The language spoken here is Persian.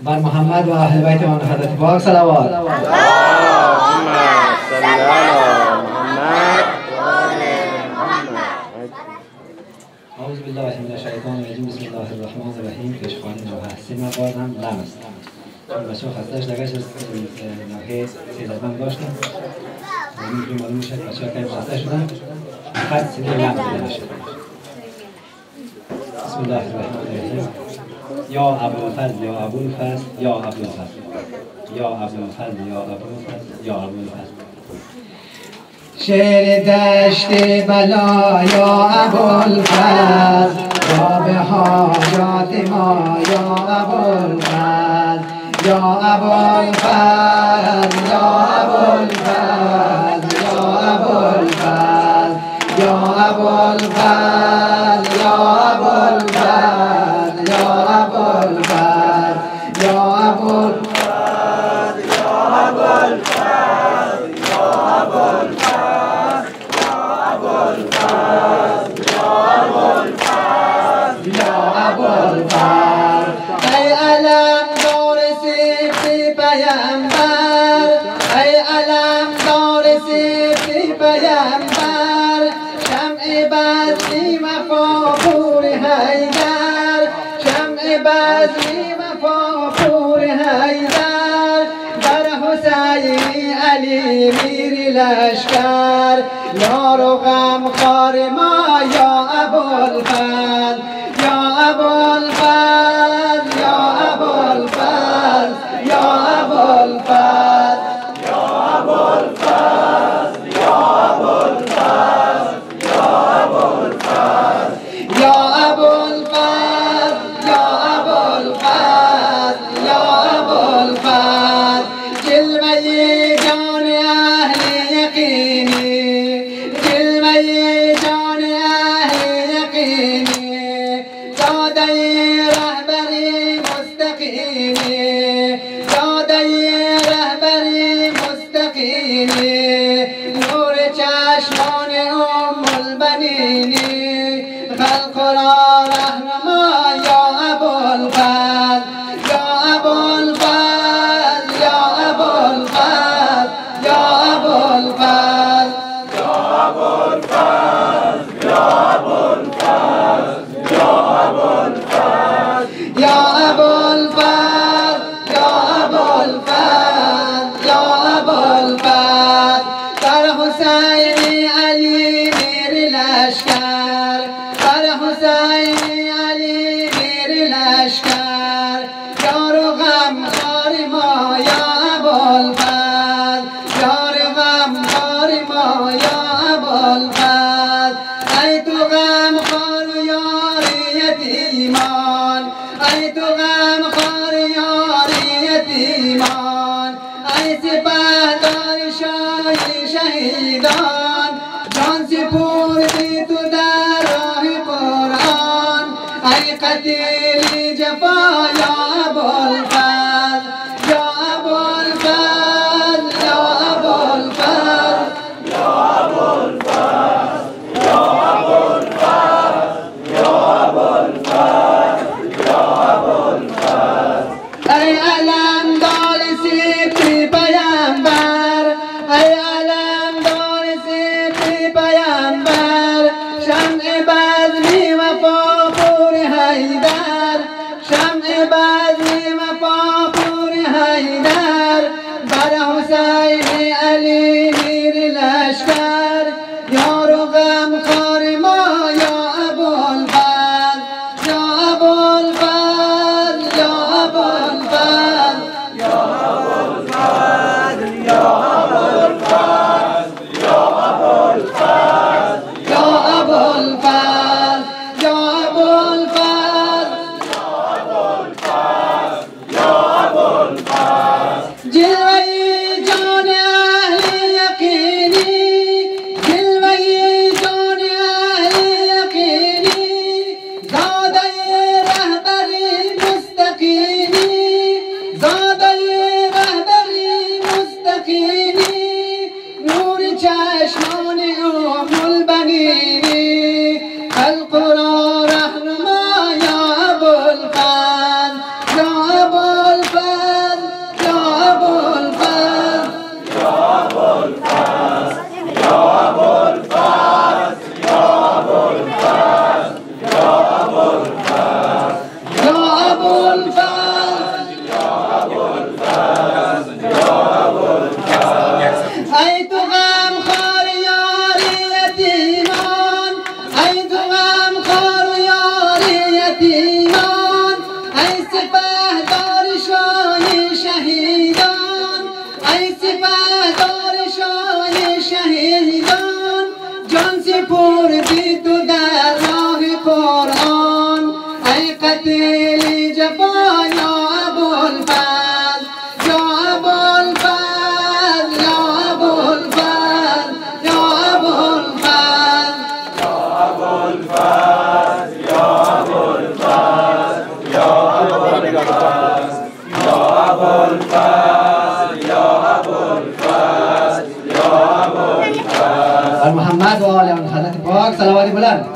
بر محمد و اهل بیت آن حضرت پاک صلوات. اللهم صل علی محمد و آل محمد. اعوذ بالله من الشیطان الرجیم. بسم الله الرحمن الرحیم. کشخانه نوه سیما بازم لمس چون بچه ها خستهش دقیقش از نوه سیزدن داشتم اینجوری معلوم میشه بچه ها که خسته شدن خط سینه لمس دیده شد. بسم الله الرحمن الرحیم. یا ابوالفضل یا ابوالفضل یا ابوالفضل یا ابوالفضل یا ابوالفضل یا ابوالفضل. شعر دشت بلا یا ابوالفضل یا به حاجات ما یا ابوالفضل یا ابوالفضل یا ابوالفضل یا ابوالفضل یا ابوالفضل یا ابوالفضل یا ابوالفضل یا ابوالفضل ای علم دار سیفتی پیامبر، ای علم دار سیفتی پیامبر، شمع بزمی وفا پور حیدر، شمع بزمی وفا پور حیدر، بر حسین علی میر لشکر، یار و غمخوار ما یا ابوالفضل یا ابوالفضل یا ابوالفضل یا ابوالفضل یا ابوالفضل یا ابوالفضل یا ابوالفضل یا ابوالفضل یا ابوالفضل یا ابوالفضل. جلوه جان اهل یقینی، جلوه جان اهل یقینی، داده رهبری مستقیمی، داده رهبری مستقیمی، نور چشمان البنینی، خلق را رهنما یا ابوالفضل یا ابوالفضل یا ابوالفضل یا ابوالفضل یا ابوالفضل یا ابوالفضل یا ابوالفضل یا ابوالفضل یا ابوالفضل یا ابوالفضل. بر حسین علی میر لشکر، بر حسین علی میر لشکر، یار و غمخوار ما یا ابوالفضل، یار غمخوار ما یا ابوالفضل. ای تو غمخوار و یاری یتیمان، ای تو غمخوار یاری یتیمان، ای سپهدار شاه شهیدان، جان سپردی تو در راه قرآن، ای قتیل جفا یا ابوالفضل یا ابوالفضل یا ابوالفضل یا ابوالفضل یا ابوالفضل یا ابوالفضل یا ابوالفضل. ای علم دار سیفتی پیامبر، ای علم دار سیفتی پیامبر، شمع بزمی وفا پور حیدر، ای تو غم خار یاری یتیمان، ای تو غم خار یاری یتیمان، ای سپهدار شاه شهیدان، ای سپهدار شاه شهیدان، جان سپردی تو در راه قرآن، ای قتیل جفا یا ابوالفضل، یا ابوالفضل، یا ابوالفضل، یا ابوالفضل، یا ابوالفضل، یا ابوالفضل، یا ابوالفضل، یا ابوالفضل، یا ابوالفضل. بر محمد و آل حضرت پاک صلوات بلند.